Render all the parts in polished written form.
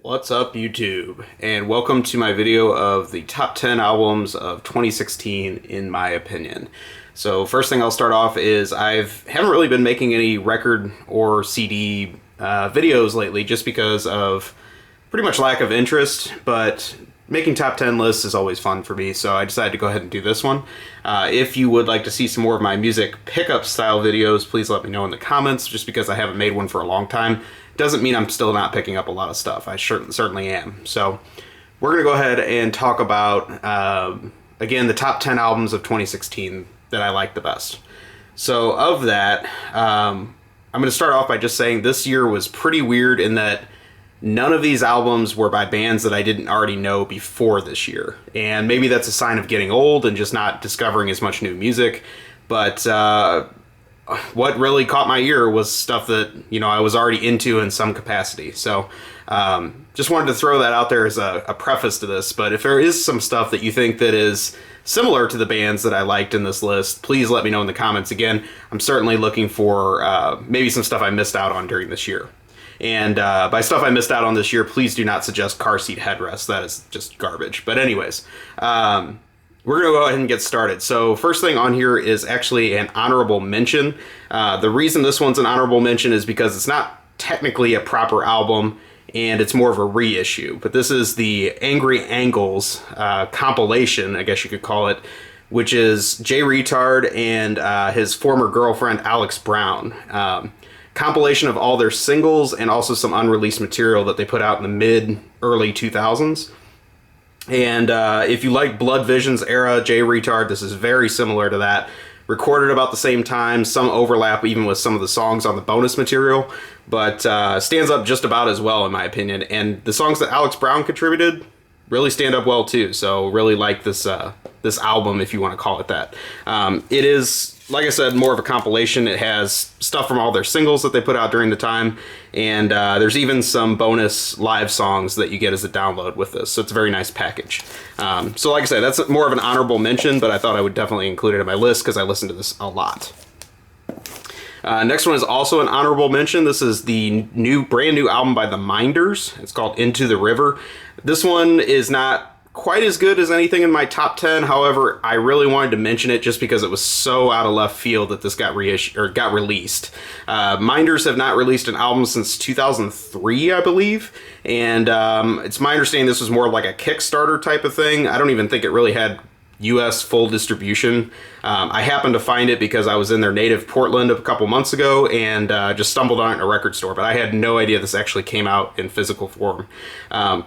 What's up, YouTube? And welcome to my video of the top 10 albums of 2016 in my opinion. So first thing I'll start off is haven't really been making any record or CD videos lately just because of pretty much lack of interest, but making top 10 lists is always fun for me, so I decided to go ahead and do this one. If you would like to see some more of my music pickup style videos, please let me know in the comments, just because I haven't made one for a long time. Doesn't mean I'm still not picking up a lot of stuff. I certainly am. So we're going to go ahead and talk about, again, the top 10 albums of 2016 that I like the best. So of that, I'm going to start off by just saying this year was pretty weird in that none of these albums were by bands that I didn't already know before this year. And maybe that's a sign of getting old and just not discovering as much new music. But what really caught my ear was stuff that, I was already into in some capacity. So just wanted to throw that out there as a preface to this. But if there is some stuff that you think that is similar to the bands that I liked in this list, please let me know in the comments. Again, I'm certainly looking for maybe some stuff I missed out on during this year. And by stuff I missed out on this year, please do not suggest car seat headrest. That is just garbage. But anyways, we're going to go ahead and get started. So first thing on here is actually an honorable mention. The reason this one's an honorable mention is because it's not technically a proper album, and it's more of a reissue. But this is the Angry Angles compilation, I guess you could call it, which is Jay Reatard and his former girlfriend, Alex Brown. Compilation of all their singles and also some unreleased material that they put out in the mid-early 2000s. And if you like Blood Visions era Jay Reatard, this is very similar to that. Recorded about the same time, some overlap even with some of the songs on the bonus material, but stands up just about as well in my opinion. And the songs that Alex Brown contributed really stand up well too, so really like this this album, if you want to call it that. It is, like I said, more of a compilation. It has stuff from all their singles that they put out during the time, and there's even some bonus live songs that you get as a download with this, so it's a very nice package. So like I said, that's more of an honorable mention, but I thought I would definitely include it in my list because I listened to this a lot. Next one is also an honorable mention. This is the brand new album by the Minders. It's called Into the River. This one is not quite as good as anything in my top 10. However, I really wanted to mention it just because it was so out of left field that this got released. Minders have not released an album since 2003, I believe. And it's my understanding this was more like a Kickstarter type of thing. I don't even think it really had U.S. full distribution. I happened to find it because I was in their native Portland a couple months ago and just stumbled on it in a record store, but I had no idea this actually came out in physical form.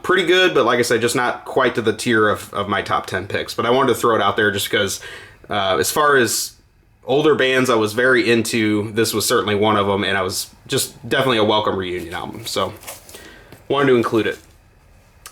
Pretty good, but like I said, just not quite to the tier of my top 10 picks, but I wanted to throw it out there just because as far as older bands I was very into, this was certainly one of them, and I was just definitely a welcome reunion album, so wanted to include it.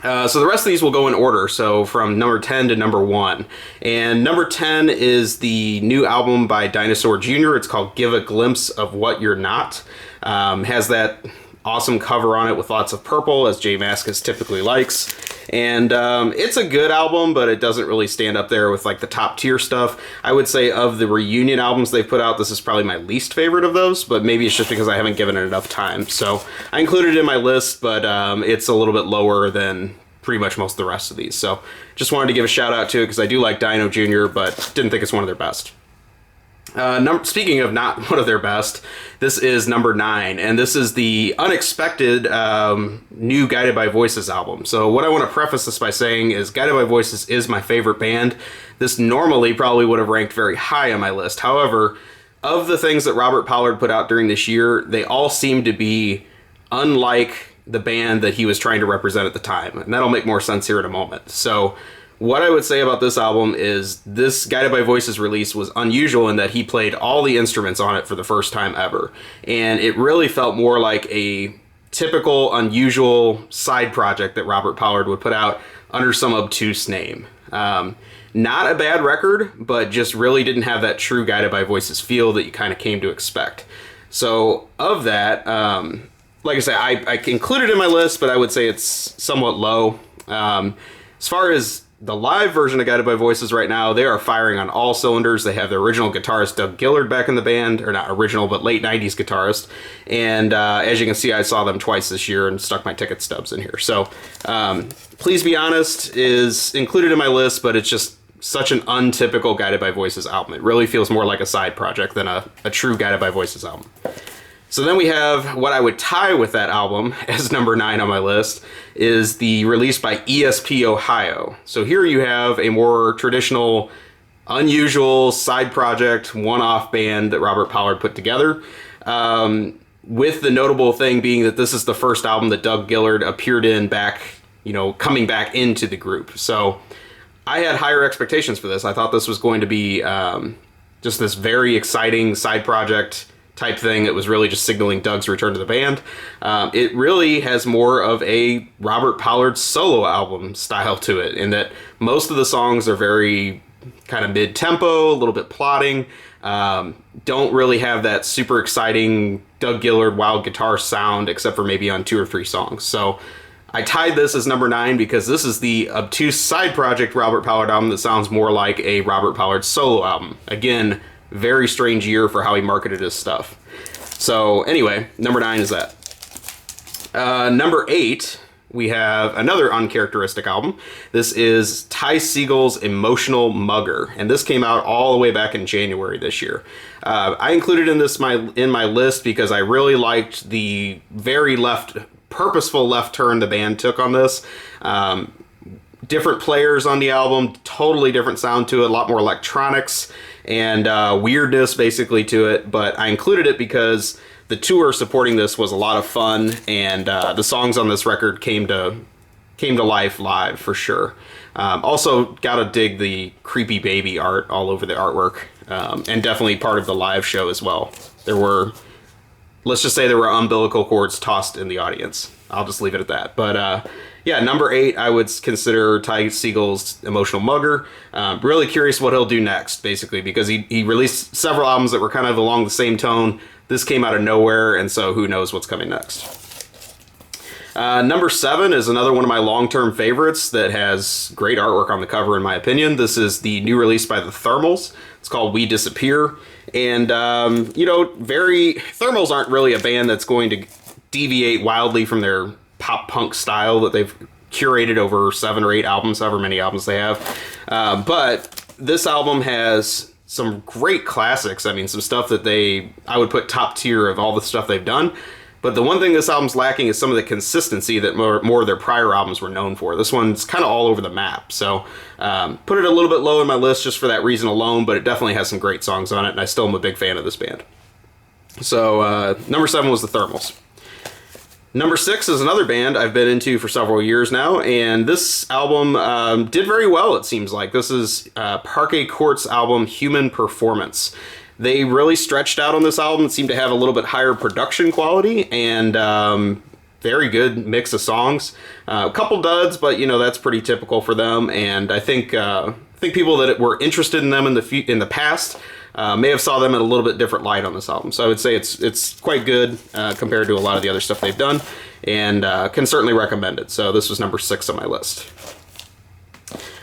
So the rest of these will go in order, so from number 10 to number 1. And number 10 is the new album by Dinosaur Jr. It's called Give a Glimpse of What You're Not. Has that awesome cover on it with lots of purple, as J Mascis typically likes. And it's a good album, but it doesn't really stand up there with like the top tier stuff. I would say of the reunion albums they've put out, this is probably my least favorite of those, but maybe it's just because I haven't given it enough time. So I included it in my list, but it's a little bit lower than pretty much most of the rest of these. So just wanted to give a shout out to it because I do like Dino Jr., but didn't think it's one of their best. Speaking of not one of their best, this is number 9, and this is the unexpected new Guided by Voices album. So what I want to preface this by saying is Guided by Voices is my favorite band. This normally probably would have ranked very high on my list. However, of the things that Robert Pollard put out during this year, they all seem to be unlike the band that he was trying to represent at the time, and that'll make more sense here in a moment. So what I would say about this album is this Guided by Voices release was unusual in that he played all the instruments on it for the first time ever. And it really felt more like a typical, unusual side project that Robert Pollard would put out under some obtuse name. Not a bad record, but just really didn't have that true Guided by Voices feel that you kind of came to expect. So of that, like I say, I included it in my list, but I would say it's somewhat low. As far as the live version of Guided by Voices right now, they are firing on all cylinders. They have their original guitarist Doug Gillard back in the band, or not original, but late 90s guitarist. And as you can see, I saw them twice this year and stuck my ticket stubs in here. So Please Be Honest is included in my list, but it's just such an untypical Guided by Voices album. It really feels more like a side project than a true Guided by Voices album. So then we have what I would tie with that album as number 9 on my list is the release by ESP Ohio. So here you have a more traditional, unusual side project, one-off band that Robert Pollard put together. With the notable thing being that this is the first album that Doug Gillard appeared in back, coming back into the group. So I had higher expectations for this. I thought this was going to be just this very exciting side project type thing that was really just signaling Doug's return to the band. It really has more of a Robert Pollard solo album style to it, in that most of the songs are very kind of mid-tempo, a little bit plodding, don't really have that super exciting Doug Gillard wild guitar sound, except for maybe on 2 or 3 songs. So I tied this as number 9 because this is the obtuse side project Robert Pollard album that sounds more like a Robert Pollard solo album. Again, very strange year for how he marketed his stuff. So anyway, number 9 is that. Number 8, we have another uncharacteristic album. This is Ty Segall's Emotional Mugger, and this came out all the way back in January this year. I included in my list because I really liked the very purposeful left turn the band took on this. Different players on the album, totally different sound to it, a lot more electronics and weirdness basically to it, but I included it because the tour supporting this was a lot of fun, and the songs on this record came to life live for sure. Also gotta dig the creepy baby art all over the artwork, and definitely part of the live show as well. Let's just say there were umbilical cords tossed in the audience. I'll just leave it at that. But yeah, number 8, I would consider Ty Segall's Emotional Mugger. Really curious what he'll do next, basically, because he released several albums that were kind of along the same tone. This came out of nowhere, and so who knows what's coming next. Number 7 is another one of my long-term favorites that has great artwork on the cover, in my opinion. This is the new release by the Thermals. It's called We Disappear. And, Thermals aren't really a band that's going to deviate wildly from their pop punk style that they've curated over 7 or 8 albums, however many albums they have. But this album has some great classics. I mean, some stuff that I would put top tier of all the stuff they've done. But the one thing this album's lacking is some of the consistency that more of their prior albums were known for. This one's kind of all over the map. So put it a little bit low in my list just for that reason alone, but it definitely has some great songs on it, and I still am a big fan of this band. So number 7 was the Thermals. Number 6 is another band I've been into for several years now, and this album did very well, it seems like. This is Parquet Court's album, Human Performance. They really stretched out on this album. It seemed to have a little bit higher production quality and very good mix of songs. A couple duds, but that's pretty typical for them. And I think people that were interested in them in the past may have saw them in a little bit different light on this album. So I would say it's quite good compared to a lot of the other stuff they've done, and can certainly recommend it. So this was number 6 on my list.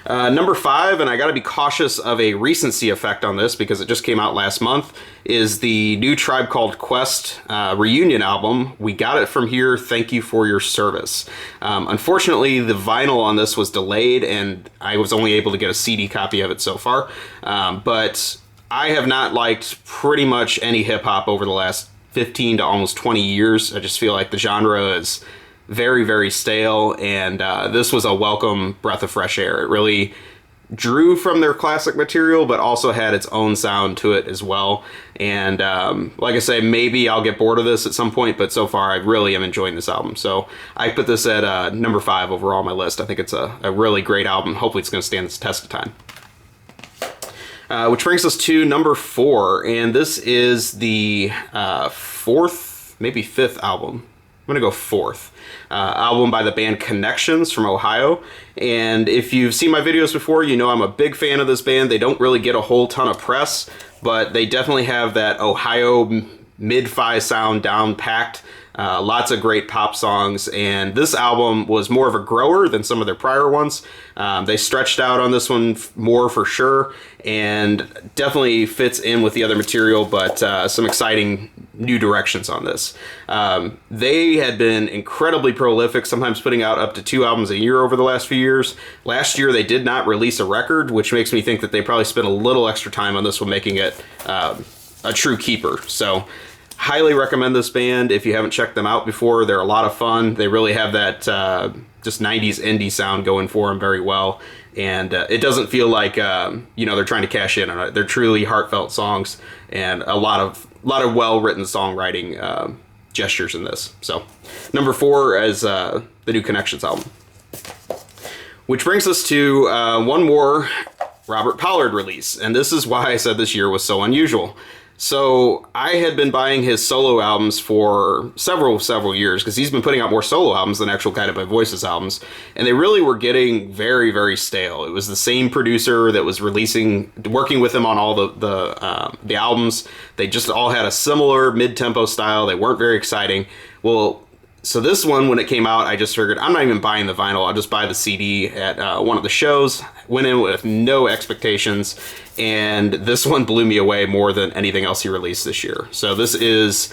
Number 5, and I gotta be cautious of a recency effect on this because it just came out last month, is the new Tribe Called Quest reunion album, We Got It From Here, Thank You For Your Service. Unfortunately, the vinyl on this was delayed, and I was only able to get a CD copy of it so far. But I have not liked pretty much any hip-hop over the last 15 to almost 20 years. I just feel like the genre is very, very stale, and this was a welcome breath of fresh air. It really drew from their classic material, but also had its own sound to it as well. And like I say, maybe I'll get bored of this at some point, but so far I really am enjoying this album. So I put this at number 5 overall on my list. I think it's a really great album. Hopefully it's going to stand the test of time. Which brings us to number 4, and this is the 4th, maybe 5th album. I'm going to go 4th. Album by the band Connections from Ohio. And if you've seen my videos before, you know I'm a big fan of this band. They don't really get a whole ton of press, but they definitely have that Ohio mid-fi sound down packed. Lots of great pop songs, and this album was more of a grower than some of their prior ones. They stretched out on this one more for sure, and definitely fits in with the other material, but some exciting new directions on this. They had been incredibly prolific, sometimes putting out up to 2 albums a year over the last few years. Last year they did not release a record, which makes me think that they probably spent a little extra time on this one, making it a true keeper. So highly recommend this band if you haven't checked them out before. They're a lot of fun. They really have that just 90s indie sound going for them very well. And it doesn't feel like they're trying to cash in on it. They're truly heartfelt songs and a lot of well-written songwriting gestures in this. So number 4 is the new Connections album. Which brings us to one more Robert Pollard release. And this is why I said this year was so unusual. So I had been buying his solo albums for several years, because he's been putting out more solo albums than actual Guided by Voices albums, and they really were getting very, very stale. It was the same producer that was working with him on all the albums. They just all had a similar mid-tempo style. They weren't very exciting. Well, so this one, when it came out, I just figured, I'm not even buying the vinyl. I'll just buy the CD at one of the shows. Went in with no expectations, and this one blew me away more than anything else he released this year. So this is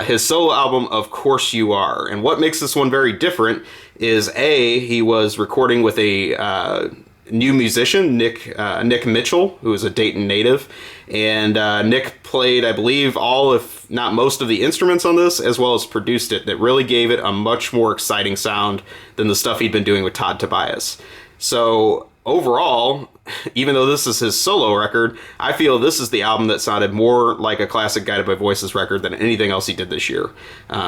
his solo album, Of Course You Are. And what makes this one very different is, he was recording with a new musician, Nick Mitchell, who is a Dayton native. And Nick played, I believe, all, if not most, of the instruments on this, as well as produced it. That really gave it a much more exciting sound than the stuff he'd been doing with Todd Tobias. So overall, even though this is his solo record, I feel this is the album that sounded more like a classic Guided by Voices record than anything else he did this year.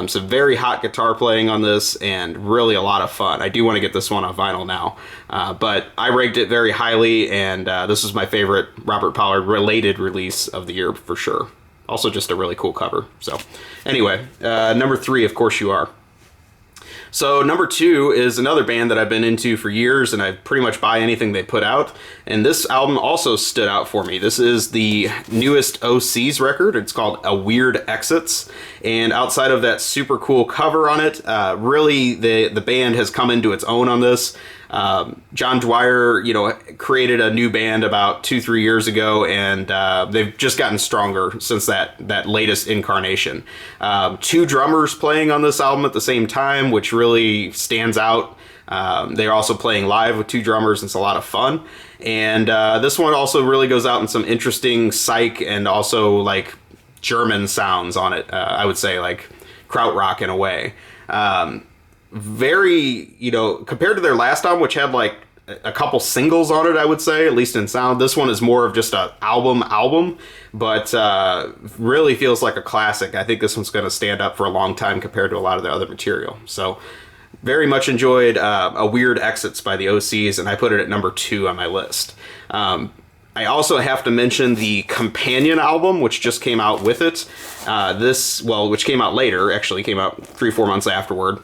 So very hot guitar playing on this, and really a lot of fun. I do want to get this one on vinyl now, but I ranked it very highly, and this is my favorite Robert Pollard related release of the year for sure. Also just a really cool cover. So anyway, number 3, Of Course You Are. So number 2 is another band that I've been into for years, and I pretty much buy anything they put out. And this album also stood out for me. This is the newest OC's record. It's called A Weird Exits. And outside of that super cool cover on it, really the band has come into its own on this. John Dwyer, created a new band about 2-3 years ago, and they've just gotten stronger since that latest incarnation. 2 drummers playing on this album at the same time, which really stands out. They're also playing live with 2 drummers, and it's a lot of fun. And this one also really goes out in some interesting psych and also like German sounds on it. I would say like krautrock in a way. Very, compared to their last album, which had like a couple singles on it, I would say, at least in sound. This one is more of just an album, but really feels like a classic. I think this one's going to stand up for a long time compared to a lot of the other material. So very much enjoyed A Weird Exits by the OCs, and I put it at number 2 on my list. I also have to mention the companion album, which just came out with it. Which came out later, actually came out 3-4 months afterward,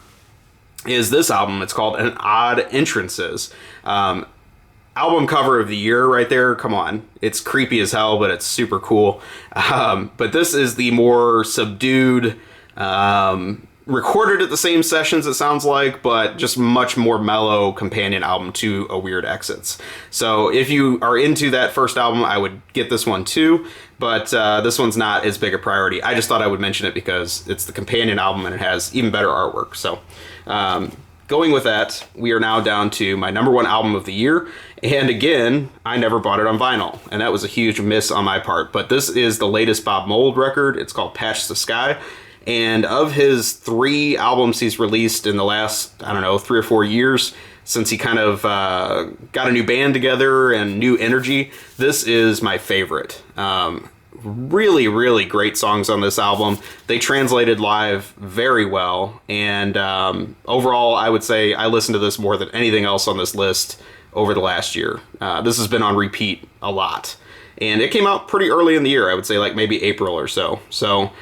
is this album. It's called An Odd Entrances. Album cover of the year right there. Come on. It's creepy as hell, but it's super cool. But this is the more subdued, recorded at the same sessions, it sounds like, but just much more mellow companion album to A Weird Exits. So if you are into that first album, I would get this one too, but this one's not as big a priority. I just thought I would mention it because it's the companion album and it has even better artwork. So going with that, we are now down to my number 1 album of the year. And again, I never bought it on vinyl, and that was a huge miss on my part. But this is the latest Bob Mould record. It's called Patch the Sky. And of his 3 albums he's released in the last, 3 or 4 years, since he kind of got a new band together and new energy, this is my favorite. Really, really great songs on this album. They translated live very well. And overall, I would say I listened to this more than anything else on this list over the last year. This has been on repeat a lot. And it came out pretty early in the year, I would say like maybe April or so. So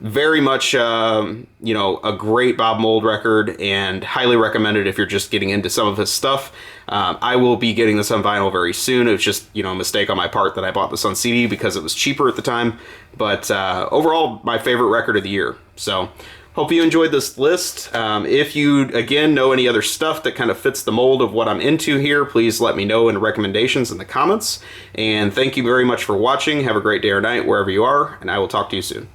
very much, you know, a great Bob Mould record, and highly recommended if you're just getting into some of his stuff. I will be getting this on vinyl very soon. It was just, you know, a mistake on my part that I bought this on CD because it was cheaper at the time. But overall, my favorite record of the year. So hope you enjoyed this list. If you, again, know any other stuff that kind of fits the mold of what I'm into here, please let me know in recommendations in the comments. And thank you very much for watching. Have a great day or night wherever you are, and I will talk to you soon.